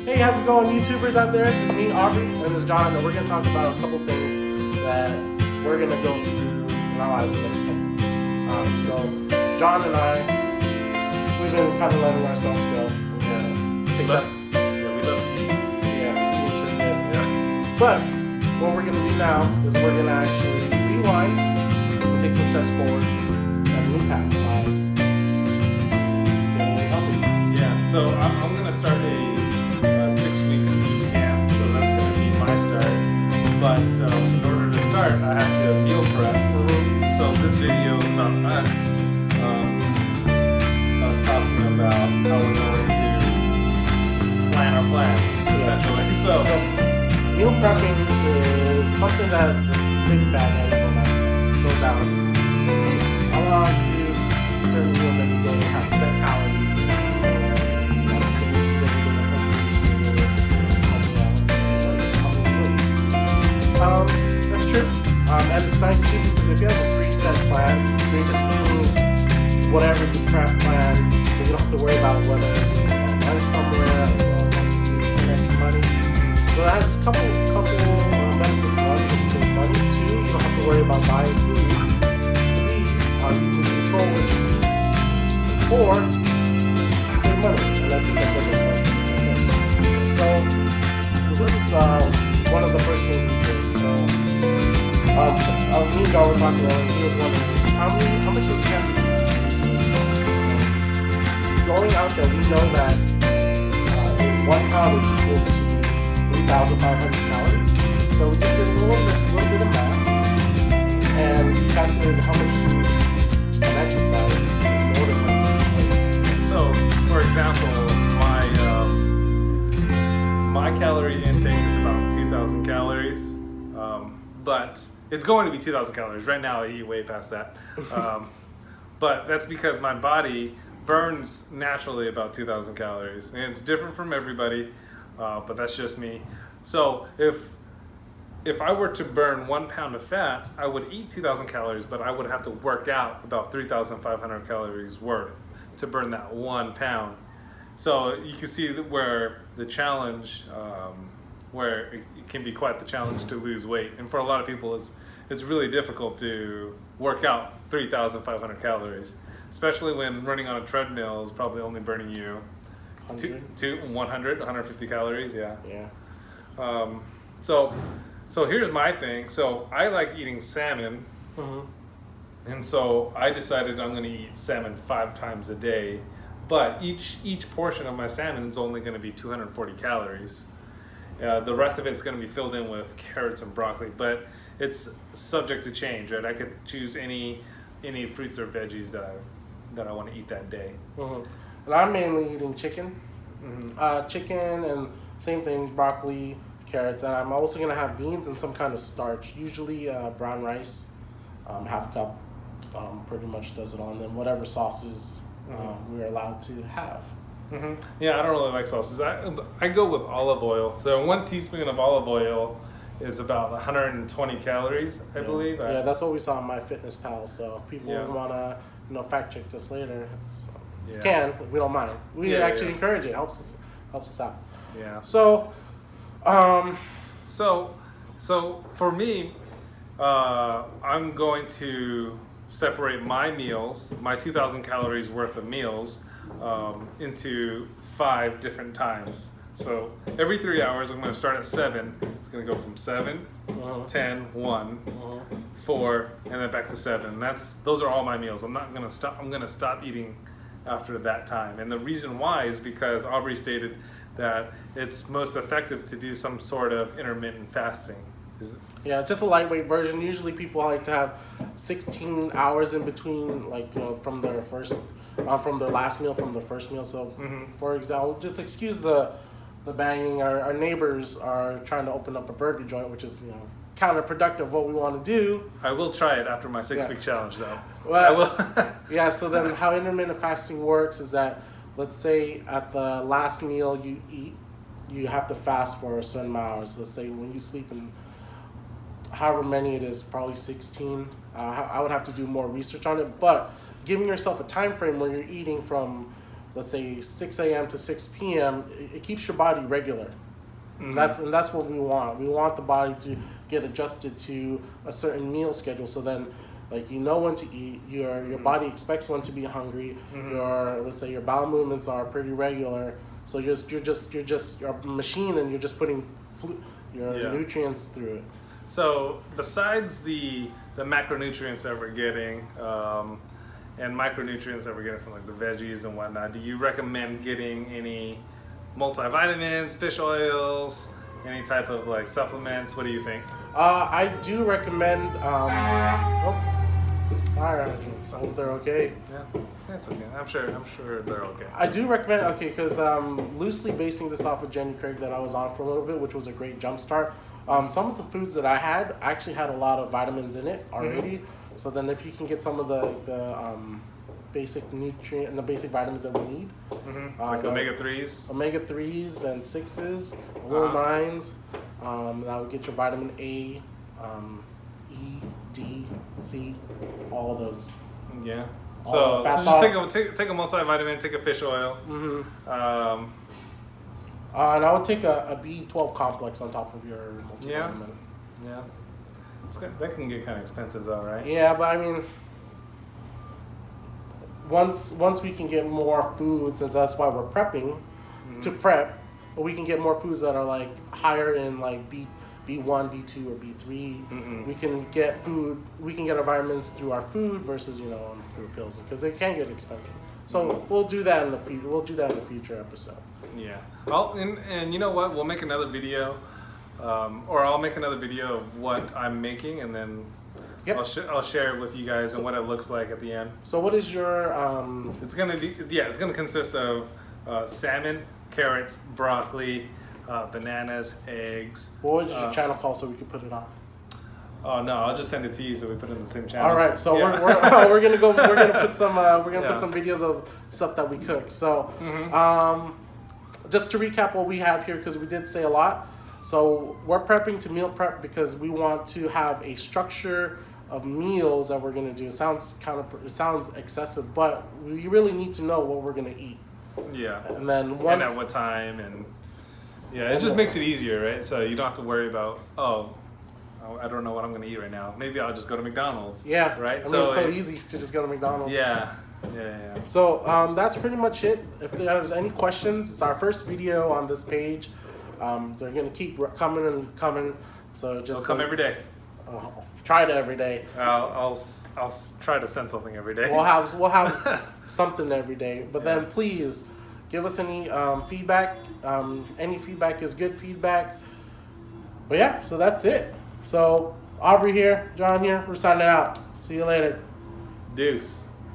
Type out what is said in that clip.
Hey, how's it going, YouTubers out there? It's me, Aubrey, and it's John, and we're going to talk about a couple things that we're going to go through in our lives next couple weeks. So, John and I, we've been kind of letting ourselves go. We're going to take that. Yeah, we love you. Yeah, it's pretty good. Yeah. But what we're going to do now is we're going to actually rewind and take some steps forward on a new path by getting healthy. Yeah, so I'm going to start a 6-week boot camp, so that's going to be my start. But in order to start, I have to meal prep. So this video is about us talking about how we're going to plan our plan, essentially. So meal prepping is something that big fat everyone goes out and says, I want to eat certain meals every day, have set calories, and I'm just going to use everything that's true. And it's nice too because if you have a preset plan, you're just eating whatever the prep plan, so you don't have to worry about whether lunch somewhere or extra money. So it has a couple benefits. One, you can save money. Two, you don't have to worry about buying food. Three, you can control what you eat. Four, you save money. And I think that's a good point. So this is one of the first things we did. So me and John were talking earlier, and he was wondering how much does it have to eat? Going out there, we know that 1 pound is equals to 3,500 calories. So we just did a little bit of math, and we calculated how much food and exercise in order to. So, for example, my calorie intake is about 2,000 calories, but it's going to be 2,000 calories. Right now, I eat way past that, but that's because my body burns naturally about 2,000 calories, and it's different from everybody, but that's just me. So if I were to burn 1 pound of fat, I would eat 2,000 calories, but I would have to work out about 3,500 calories worth to burn that 1 pound. So you can see where the challenge, where it can be quite the challenge to lose weight, and for a lot of people, it's really difficult to work out 3,500 calories. Especially when running on a treadmill is probably only burning you 150 calories. Yeah. So here's my thing. So I like eating salmon, and so I decided I'm going to eat salmon 5 times a day. But each portion of my salmon is only going to be 240 calories. The rest of it's going to be filled in with carrots and broccoli. But it's subject to change. Right? I could choose any fruits or veggies that I want to eat that day. And I'm mainly eating chicken. Chicken and same thing, broccoli, carrots, and I'm also going to have beans and some kind of starch, usually brown rice, half cup, pretty much does it all, and then whatever sauces we're allowed to have. Yeah, I don't really like sauces. I go with olive oil. So 1 teaspoon of olive oil is about 120 calories, I believe. Yeah, that's what we saw on MyFitnessPal. So if people want to, fact check this later, you can. We don't mind. We actually encourage it. Helps us out. Yeah. So, So for me, I'm going to separate my meals, my 2,000 calories worth of meals, into 5 different times. So every 3 hours, I'm going to start at 7. It's going to go from 7, 10, 1, 4, and then back to 7. Those are all my meals. I'm not going to stop. I'm going to stop eating after that time. And the reason why is because Aubrey stated that it's most effective to do some sort of intermittent fasting. Yeah, just a lightweight version. Usually people like to have 16 hours in between, from their last meal, from their first meal. So, for example, just excuse the banging. Our neighbors are trying to open up a burger joint, which is, counterproductive of what we want to do. I will try it after my 6-week challenge, though. Well, I will. Yeah, so then how intermittent fasting works is that, let's say at the last meal you eat, you have to fast for a certain amount of hours. Let's say when you sleep in however many it is, probably 16. I would have to do more research on it, but giving yourself a time frame where you're eating from let's say 6 a.m. to 6 p.m., it keeps your body regular. Mhm. That's what we want. We want the body to get adjusted to a certain meal schedule. So then, like, you know when to eat. Your body expects when to be hungry. Mhm. Let's say your bowel movements are pretty regular. So you're a machine, and you're just putting your Yeah. nutrients through it. So besides the macronutrients that we're getting, and micronutrients that we're getting from like the veggies and whatnot, do you recommend getting any multivitamins, fish oils, any type of like supplements? What do you think? I do recommend. Fire engines. I hope they're okay. Yeah, that's okay. I'm sure they're okay. I do recommend, okay, because loosely basing this off of Jenny Craig that I was on for a little bit, which was a great jump start. Some of the foods that I had actually had a lot of vitamins in it already. So then if you can get some of the basic nutrient and the basic vitamins that we need. Like omega-3s? Omega-3s and 6s, little 9s. That would get your vitamin A, E, D, C, all of those. Yeah. All So, the fats just take a multivitamin, take a fish oil. And I would take a B12 complex on top of your multivitamin. Yeah. That can get kind of expensive though, right? Yeah, but I mean, once we can get more foods, and that's why we're prepping to prep, but we can get more foods that are like higher in like B1, B2, or B3. We can get our vitamins through our food versus through pills, because they can get expensive. So we'll do that in the future. We'll do that in a future episode. Yeah. Oh, and you know what? We'll make another video, or I'll make another video of what I'm making, and then I'll share it with you guys and what it looks like at the end. So what is your? It's gonna consist of salmon, carrots, broccoli, bananas, eggs. What was your channel called so we could put it on? Oh no, I'll just send it to you so we put it in the same channel. All right, so Yeah. we're gonna put some put some videos of stuff that we cook. So just to recap what we have here, because we did say a lot. So we're prepping to meal prep because we want to have a structure of meals that we're gonna do. It sounds excessive, but we really need to know what we're gonna eat. Yeah. And then and at what time, and it just makes it easier, right? So you don't have to worry about I don't know what I'm gonna eat right now. Maybe I'll just go to McDonald's. Yeah. Right. I mean, it's so easy to just go to McDonald's. Yeah. So that's pretty much it. If there's any questions, it's our first video on this page. They're gonna keep coming and coming. So just They'll come every day. Try it every day. I'll try to send something every day. We'll have something every day. But then please give us any feedback. Any feedback is good feedback. But yeah, so that's it. So Aubrey here, John here. We're signing out. See you later. Deuce.